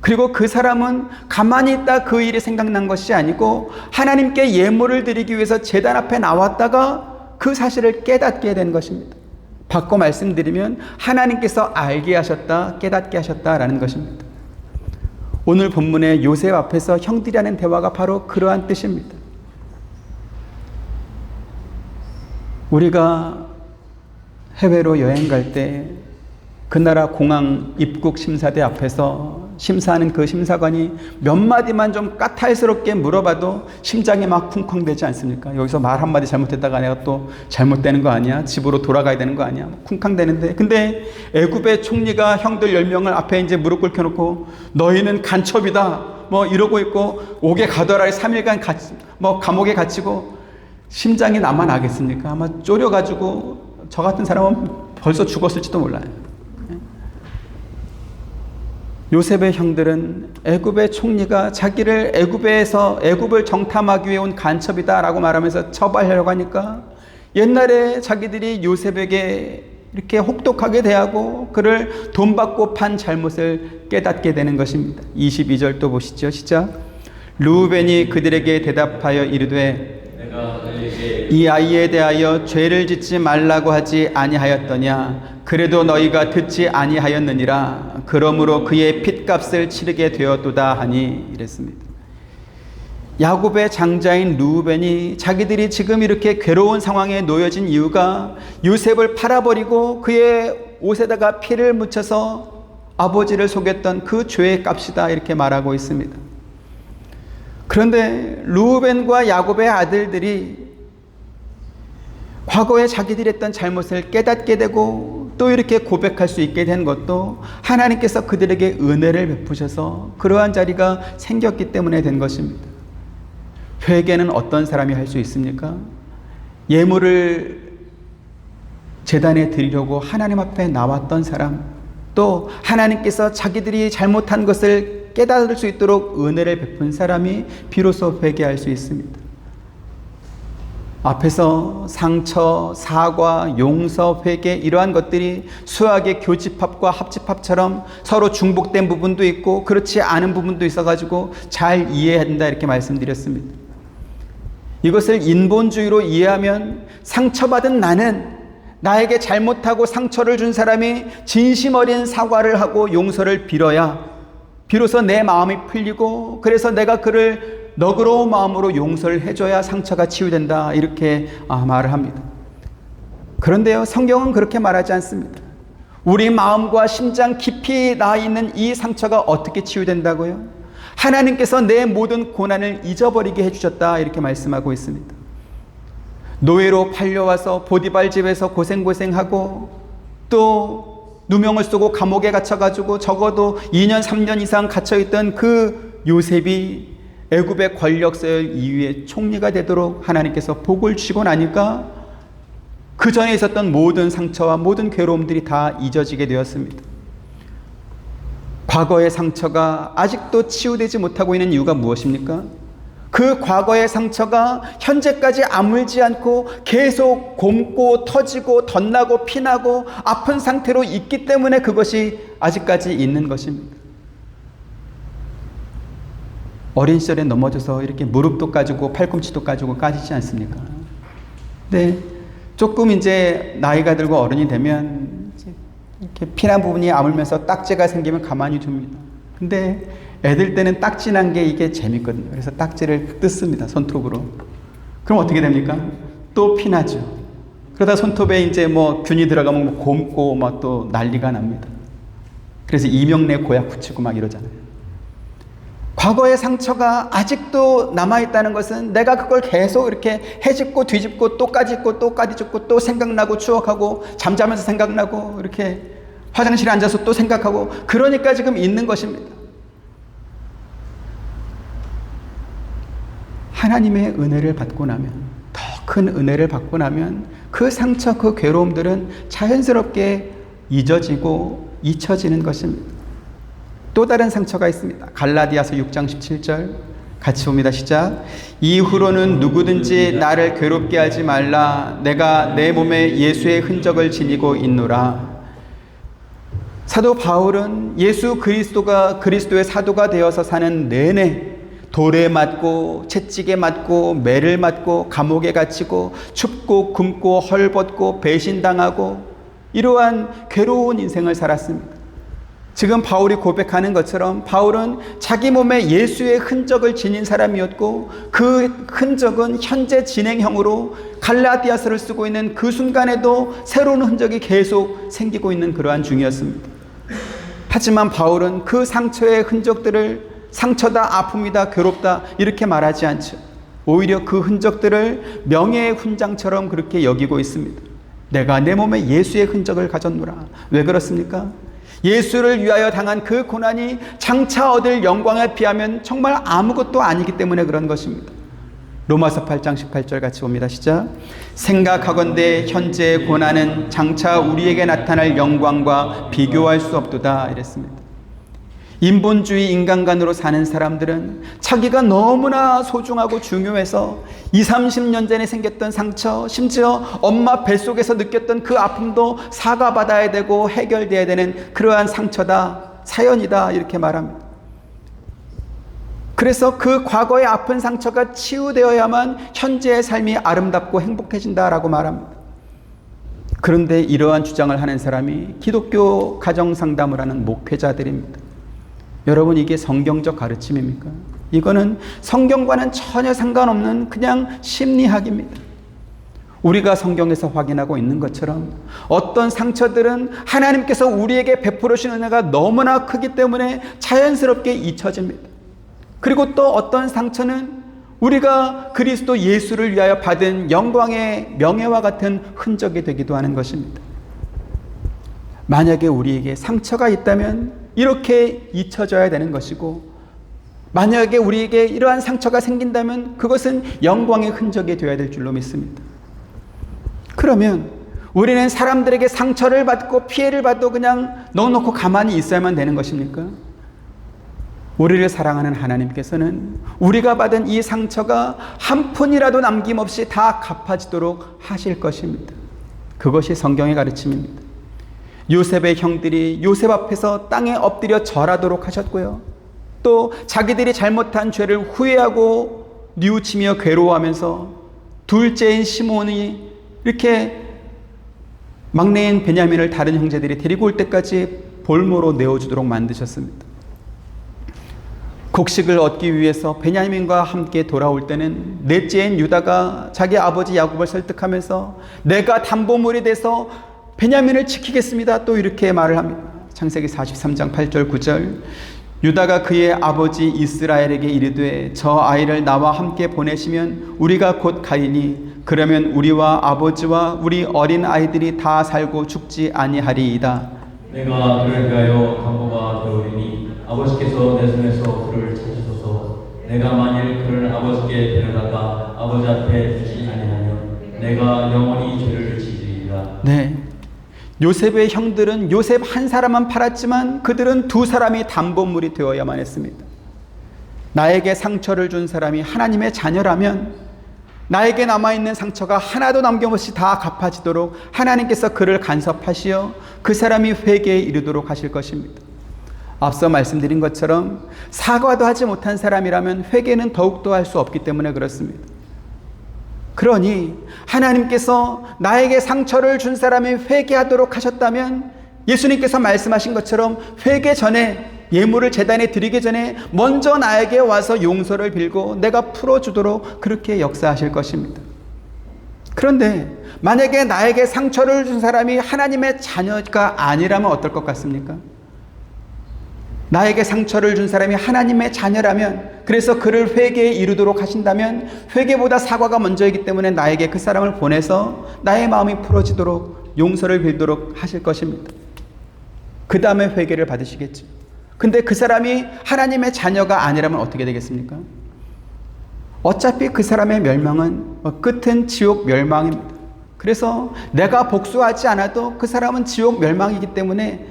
그리고 그 사람은 가만히 있다 그 일이 생각난 것이 아니고 하나님께 예물을 드리기 위해서 제단 앞에 나왔다가 그 사실을 깨닫게 된 것입니다. 바꿔 말씀드리면 하나님께서 알게 하셨다, 깨닫게 하셨다라는 것입니다. 오늘 본문의 요셉 앞에서 형들이라는 대화가 바로 그러한 뜻입니다. 우리가 해외로 여행 갈 때 그 나라 공항 입국 심사대 앞에서 심사하는 그 심사관이 몇 마디만 좀 까탈스럽게 물어봐도 심장이 막 쿵쾅대지 않습니까? 여기서 말 한마디 잘못했다가 내가 또 잘못되는 거 아니야? 집으로 돌아가야 되는 거 아니야? 쿵쾅대는데, 근데 애굽의 총리가 형들 10명을 앞에 이제 무릎 꿇혀놓고 너희는 간첩이다 뭐 이러고 있고 옥에 가둬라 3일간 감옥에 갇히고 심장이 나만 나겠습니까? 아마 쫄여가지고 저 같은 사람은 벌써 죽었을지도 몰라요. 요셉의 형들은 애굽의 총리가 자기를 애굽을 정탐하기 위해 온 간첩이다라고 말하면서 처벌하려고 하니까 옛날에 자기들이 요셉에게 이렇게 혹독하게 대하고 그를 돈 받고 판 잘못을 깨닫게 되는 것입니다. 22절 또 보시죠. 시작. 르우벤이 그들에게 대답하여 이르되 내가 너희에게 이 아이에 대하여 죄를 짓지 말라고 하지 아니하였더냐? 그래도 너희가 듣지 아니하였느니라. 그러므로 그의 핏값을 치르게 되었도다 하니 이랬습니다. 야곱의 장자인 르우벤이 자기들이 지금 이렇게 괴로운 상황에 놓여진 이유가 요셉을 팔아버리고 그의 옷에다가 피를 묻혀서 아버지를 속였던 그 죄의 값이다 이렇게 말하고 있습니다. 그런데 르우벤과 야곱의 아들들이 과거에 자기들이 했던 잘못을 깨닫게 되고 또 이렇게 고백할 수 있게 된 것도 하나님께서 그들에게 은혜를 베푸셔서 그러한 자리가 생겼기 때문에 된 것입니다. 회개는 어떤 사람이 할 수 있습니까? 예물을 제단에 드리려고 하나님 앞에 나왔던 사람, 또 하나님께서 자기들이 잘못한 것을 깨달을 수 있도록 은혜를 베푼 사람이 비로소 회개할 수 있습니다. 앞에서 상처, 사과, 용서, 회개 이러한 것들이 수학의 교집합과 합집합처럼 서로 중복된 부분도 있고 그렇지 않은 부분도 있어가지고 잘 이해해야 된다 이렇게 말씀드렸습니다. 이것을 인본주의로 이해하면 상처받은 나는 나에게 잘못하고 상처를 준 사람이 진심 어린 사과를 하고 용서를 빌어야 비로소 내 마음이 풀리고 그래서 내가 그를 너그러운 마음으로 용서를 해줘야 상처가 치유된다 이렇게 말을 합니다. 그런데요, 성경은 그렇게 말하지 않습니다. 우리 마음과 심장 깊이 나 있는 이 상처가 어떻게 치유된다고요? 하나님께서 내 모든 고난을 잊어버리게 해주셨다 이렇게 말씀하고 있습니다. 노예로 팔려와서 보디발 집에서 고생하고 또 누명을 쓰고 감옥에 갇혀가지고 적어도 2년 3년 이상 갇혀있던 그 요셉이 애굽의 권력서열 2위의 총리가 되도록 하나님께서 복을 주시고 나니까 그 전에 있었던 모든 상처와 모든 괴로움들이 다 잊어지게 되었습니다. 과거의 상처가 아직도 치유되지 못하고 있는 이유가 무엇입니까? 그 과거의 상처가 현재까지 아물지 않고 계속 곪고 터지고 덧나고 피나고 아픈 상태로 있기 때문에 그것이 아직까지 있는 것입니다. 어린 시절에 넘어져서 이렇게 무릎도 까지고 팔꿈치도 까지지 않습니까? 근데 조금 이제 나이가 들고 어른이 되면 이렇게 피난 부분이 아물면서 딱지가 생기면 가만히 둡니다. 근데 애들 때는 딱지 난 게 이게 재밌거든요. 그래서 딱지를 뜯습니다. 손톱으로. 그럼 어떻게 됩니까? 또 피나죠. 그러다 손톱에 이제 뭐 균이 들어가면 곪고 막 또 난리가 납니다. 그래서 이명래 고약 붙이고 막 이러잖아요. 과거의 상처가 아직도 남아있다는 것은 내가 그걸 계속 이렇게 해집고 뒤집고 또 까짓고 또 까뒤집고 또 생각나고 추억하고 잠자면서 생각나고 이렇게 화장실에 앉아서 또 생각하고 그러니까 지금 있는 것입니다. 하나님의 은혜를 받고 나면, 더 큰 은혜를 받고 나면 그 상처, 그 괴로움들은 자연스럽게 잊어지고 잊혀지는 것입니다. 또 다른 상처가 있습니다. 갈라디아서 6장 17절 같이 봅니다. 시작. 이후로는 누구든지 나를 괴롭게 하지 말라. 내가 내 몸에 예수의 흔적을 지니고 있노라. 사도 바울은 예수 그리스도가 그리스도의 사도가 되어서 사는 내내 돌에 맞고 채찍에 맞고 매를 맞고 감옥에 갇히고 춥고 굶고 헐벗고 배신당하고 이러한 괴로운 인생을 살았습니다. 지금 바울이 고백하는 것처럼 바울은 자기 몸에 예수의 흔적을 지닌 사람이었고 그 흔적은 현재 진행형으로 갈라디아서를 쓰고 있는 그 순간에도 새로운 흔적이 계속 생기고 있는 그러한 중이었습니다. 하지만 바울은 그 상처의 흔적들을 상처다, 아픔이다, 괴롭다 이렇게 말하지 않죠. 오히려 그 흔적들을 명예의 훈장처럼 그렇게 여기고 있습니다. 내가 내 몸에 예수의 흔적을 가졌노라. 왜 그렇습니까? 예수를 위하여 당한 그 고난이 장차 얻을 영광에 비하면 정말 아무것도 아니기 때문에 그런 것입니다. 로마서 8장 18절 같이 봅니다. 시작. 생각하건대 현재의 고난은 장차 우리에게 나타날 영광과 비교할 수 없도다 이랬습니다. 인본주의 인간관으로 사는 사람들은 자기가 너무나 소중하고 중요해서 20, 30년 전에 생겼던 상처, 심지어 엄마 뱃속에서 느꼈던 그 아픔도 사과받아야 되고 해결돼야 되는 그러한 상처다, 사연이다 이렇게 말합니다. 그래서 그 과거의 아픈 상처가 치유되어야만 현재의 삶이 아름답고 행복해진다라고 말합니다. 그런데 이러한 주장을 하는 사람이 기독교 가정상담을 하는 목회자들입니다. 여러분, 이게 성경적 가르침입니까? 이거는 성경과는 전혀 상관없는 그냥 심리학입니다. 우리가 성경에서 확인하고 있는 것처럼 어떤 상처들은 하나님께서 우리에게 베풀어 주신 은혜가 너무나 크기 때문에 자연스럽게 잊혀집니다. 그리고 또 어떤 상처는 우리가 그리스도 예수를 위하여 받은 영광의 명예와 같은 흔적이 되기도 하는 것입니다. 만약에 우리에게 상처가 있다면 이렇게 잊혀져야 되는 것이고, 만약에 우리에게 이러한 상처가 생긴다면 그것은 영광의 흔적이 되어야 될 줄로 믿습니다. 그러면 우리는 사람들에게 상처를 받고 피해를 받도 그냥 넉넉히 가만히 있어야만 되는 것입니까? 우리를 사랑하는 하나님께서는 우리가 받은 이 상처가 한 푼이라도 남김없이 다 갚아지도록 하실 것입니다. 그것이 성경의 가르침입니다. 요셉의 형들이 요셉 앞에서 땅에 엎드려 절하도록 하셨고요. 또 자기들이 잘못한 죄를 후회하고 뉘우치며 괴로워하면서 둘째인 시몬이 이렇게 막내인 베냐민을 다른 형제들이 데리고 올 때까지 볼모로 내어주도록 만드셨습니다. 곡식을 얻기 위해서 베냐민과 함께 돌아올 때는 넷째인 유다가 자기 아버지 야곱을 설득하면서 내가 담보물이 돼서 베냐민을 지키겠습니다. 또 이렇게 말을 합니다. 창세기 43장 8절 9절. 유다가 그의 아버지 이스라엘에게 이르되 저 아이를 나와 함께 보내시면 우리가 곧 가이니 그러면 우리와 아버지와 우리 어린 아이들이 다 살고 죽지 아니하리이다. 내가 그를 위하여 담보가 되오리니 아버지께서 내 손에서 그를 찾으소서. 내가 만일 그를 아버지께 데려다가 아버지 앞에 두지 아니하면 내가 영원히 죄를 지으리이다. 네. 요셉의 형들은 요셉 한 사람만 팔았지만 그들은 두 사람이 담보물이 되어야만 했습니다. 나에게 상처를 준 사람이 하나님의 자녀라면 나에게 남아있는 상처가 하나도 남김없이 다 갚아지도록 하나님께서 그를 간섭하시어 그 사람이 회개에 이르도록 하실 것입니다. 앞서 말씀드린 것처럼 사과도 하지 못한 사람이라면 회개는 더욱더 할 수 없기 때문에 그렇습니다. 그러니 하나님께서 나에게 상처를 준 사람이 회개하도록 하셨다면 예수님께서 말씀하신 것처럼 회개 전에 예물을 제단에 드리기 전에 먼저 나에게 와서 용서를 빌고 내가 풀어주도록 그렇게 역사하실 것입니다. 그런데 만약에 나에게 상처를 준 사람이 하나님의 자녀가 아니라면 어떨 것 같습니까? 나에게 상처를 준 사람이 하나님의 자녀라면, 그래서 그를 회개에 이르도록 하신다면 회개보다 사과가 먼저이기 때문에 나에게 그 사람을 보내서 나의 마음이 풀어지도록 용서를 빌도록 하실 것입니다. 그 다음에 회개를 받으시겠죠. 근데 그 사람이 하나님의 자녀가 아니라면 어떻게 되겠습니까? 어차피 그 사람의 멸망은 끝은 지옥 멸망입니다. 그래서 내가 복수하지 않아도 그 사람은 지옥 멸망이기 때문에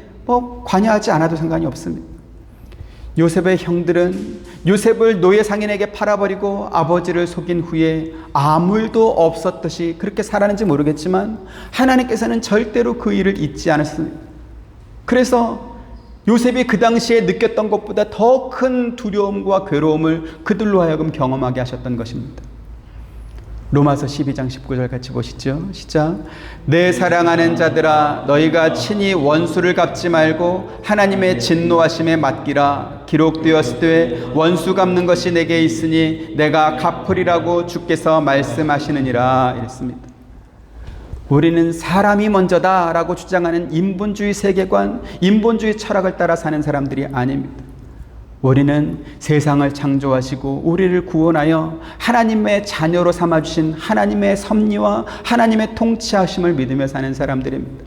관여하지 않아도 상관이 없습니다. 요셉의 형들은 요셉을 노예 상인에게 팔아버리고 아버지를 속인 후에 아무 일도 없었듯이 그렇게 살았는지 모르겠지만 하나님께서는 절대로 그 일을 잊지 않았습니다. 그래서 요셉이 그 당시에 느꼈던 것보다 더 큰 두려움과 괴로움을 그들로 하여금 경험하게 하셨던 것입니다. 로마서 12장 19절 같이 보시죠. 시작. 내 사랑하는 자들아 너희가 친히 원수를 갚지 말고 하나님의 진노하심에 맡기라. 기록되었으되 원수 갚는 것이 내게 있으니 내가 갚으리라고 주께서 말씀하시느니라. 이랬습니다. 우리는 사람이 먼저다 라고 주장하는 인본주의 세계관, 인본주의 철학을 따라 사는 사람들이 아닙니다. 우리는 세상을 창조하시고 우리를 구원하여 하나님의 자녀로 삼아주신 하나님의 섭리와 하나님의 통치하심을 믿으며 사는 사람들입니다.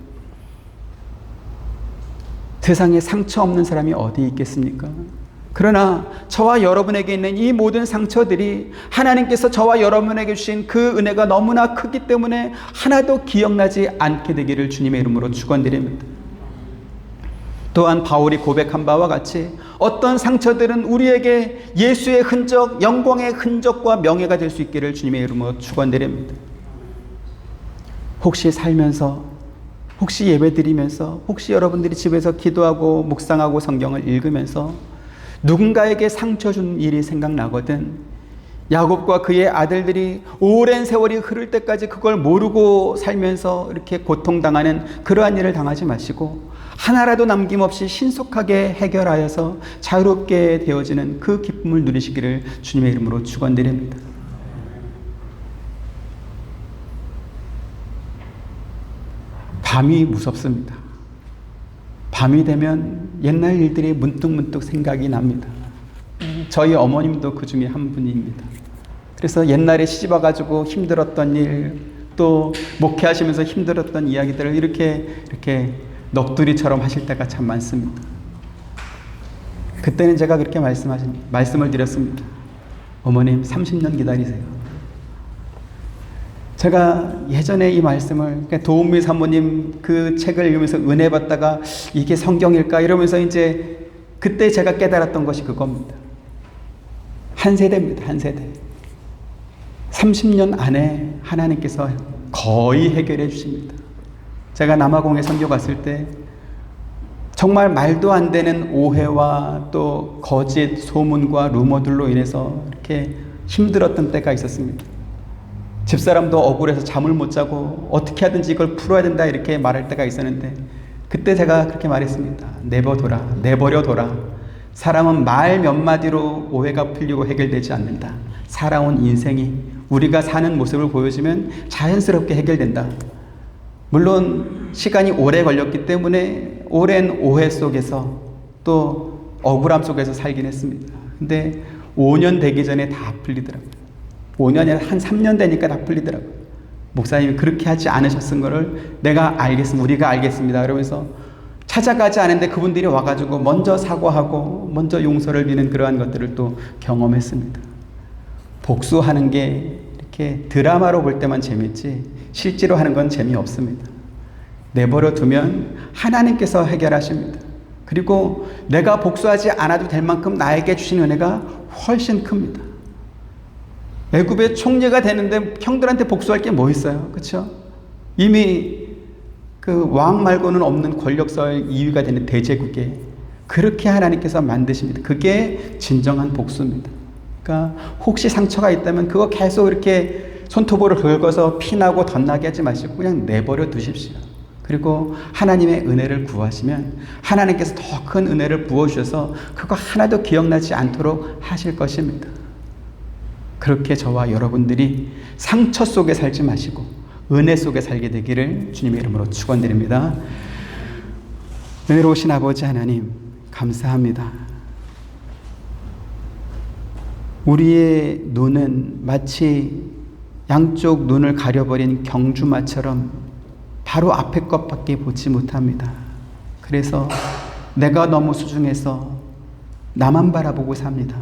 세상에 상처 없는 사람이 어디 있겠습니까? 그러나 저와 여러분에게 있는 이 모든 상처들이 하나님께서 저와 여러분에게 주신 그 은혜가 너무나 크기 때문에 하나도 기억나지 않게 되기를 주님의 이름으로 축원드립니다. 또한 바울이 고백한 바와 같이 어떤 상처들은 우리에게 예수의 흔적, 영광의 흔적과 명예가 될 수 있기를 주님의 이름으로 축원드립니다. 혹시 살면서, 혹시 예배드리면서, 혹시 여러분들이 집에서 기도하고 묵상하고 성경을 읽으면서 누군가에게 상처 준 일이 생각나거든 야곱과 그의 아들들이 오랜 세월이 흐를 때까지 그걸 모르고 살면서 이렇게 고통당하는 그러한 일을 당하지 마시고 하나라도 남김없이 신속하게 해결하여서 자유롭게 되어지는 그 기쁨을 누리시기를 주님의 이름으로 축원드립니다. 밤이 무섭습니다. 밤이 되면 옛날 일들이 문득문득 생각이 납니다. 저희 어머님도 그 중에 한 분입니다. 그래서 옛날에 시집 와가지고 힘들었던 일, 또 목회하시면서 힘들었던 이야기들을 이렇게 넋두리처럼 하실 때가 참 많습니다. 그때는 제가 그렇게 말씀을 드렸습니다. 어머님 30년 기다리세요. 제가 예전에 이 말씀을 도은미 사모님 그 책을 읽으면서 은혜 받다가 이게 성경일까 이러면서 이제 그때 제가 깨달았던 것이 그겁니다. 한 세대입니다. 한 세대. 30년 안에 하나님께서 거의 해결해 주십니다. 제가 남아공에 선교 갔을 때 정말 말도 안 되는 오해와 또 거짓 소문과 루머들로 인해서 이렇게 힘들었던 때가 있었습니다. 집사람도 억울해서 잠을 못 자고 어떻게 하든지 이걸 풀어야 된다 이렇게 말할 때가 있었는데 그때 제가 그렇게 말했습니다. 내버려둬라. 사람은 말 몇 마디로 오해가 풀리고 해결되지 않는다. 살아온 인생이 우리가 사는 모습을 보여주면 자연스럽게 해결된다. 물론 시간이 오래 걸렸기 때문에 오랜 오해 속에서 또 억울함 속에서 살긴 했습니다. 근데 5년 되기 전에 다 풀리더라고요. 5년이 아니라 한 3년 되니까 다 풀리더라고요. 목사님이 그렇게 하지 않으셨은 거를 우리가 알겠습니다. 그러면서 찾아가지 않은데 그분들이 와가지고 먼저 사과하고 먼저 용서를 비는 그러한 것들을 또 경험했습니다. 복수하는 게 이렇게 드라마로 볼 때만 재밌지 실제로 하는 건 재미없습니다. 내버려 두면 하나님께서 해결하십니다. 그리고 내가 복수하지 않아도 될 만큼 나에게 주신 은혜가 훨씬 큽니다. 애굽의 총리가 되는데 형들한테 복수할 게 뭐 있어요? 그렇죠? 이미 그 왕 말고는 없는 권력서의 2위가 되는 대제국에 그렇게 하나님께서 만드십니다. 그게 진정한 복수입니다. 그러니까 혹시 상처가 있다면 그거 계속 이렇게 손톱으로 긁어서 피나고 덧나게 하지 마시고 그냥 내버려 두십시오. 그리고 하나님의 은혜를 구하시면 하나님께서 더 큰 은혜를 부어주셔서 그거 하나도 기억나지 않도록 하실 것입니다. 그렇게 저와 여러분들이 상처 속에 살지 마시고 은혜 속에 살게 되기를 주님의 이름으로 축원드립니다. 은혜로우신 아버지 하나님 감사합니다. 우리의 눈은 마치 양쪽 눈을 가려버린 경주마처럼 바로 앞의 것밖에 보지 못합니다. 그래서 내가 너무 소중해서 나만 바라보고 삽니다.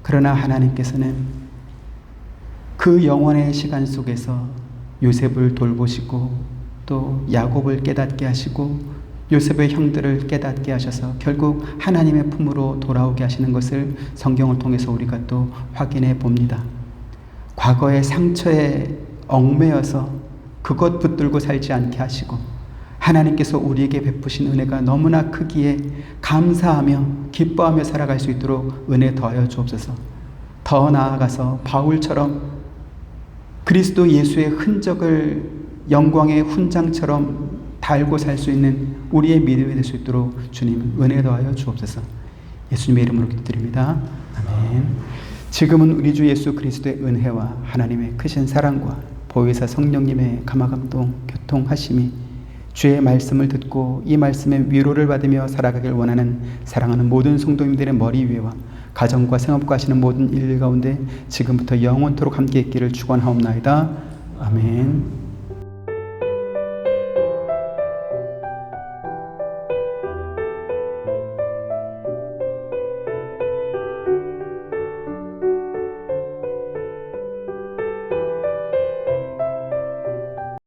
그러나 하나님께서는 그 영원의 시간 속에서 요셉을 돌보시고 또 야곱을 깨닫게 하시고 요셉의 형들을 깨닫게 하셔서 결국 하나님의 품으로 돌아오게 하시는 것을 성경을 통해서 우리가 또 확인해 봅니다. 과거의 상처에 얽매여서 그것 붙들고 살지 않게 하시고 하나님께서 우리에게 베푸신 은혜가 너무나 크기에 감사하며 기뻐하며 살아갈 수 있도록 은혜 더하여 주옵소서. 더 나아가서 바울처럼 그리스도 예수의 흔적을 영광의 훈장처럼 달고 살 수 있는 우리의 믿음이 될 수 있도록 주님 은혜 더하여 주옵소서. 예수님의 이름으로 기도드립니다. 아멘. 지금은 우리 주 예수 그리스도의 은혜와 하나님의 크신 사랑과 보혜사 성령님의 감화감동 교통하심이 주의 말씀을 듣고 이 말씀의 위로를 받으며 살아가길 원하는 사랑하는 모든 성도님들의 머리 위에와 가정과 생업과 하시는 모든 일 가운데 지금부터 영원토록 함께 있기를 축원하옵나이다. 아멘.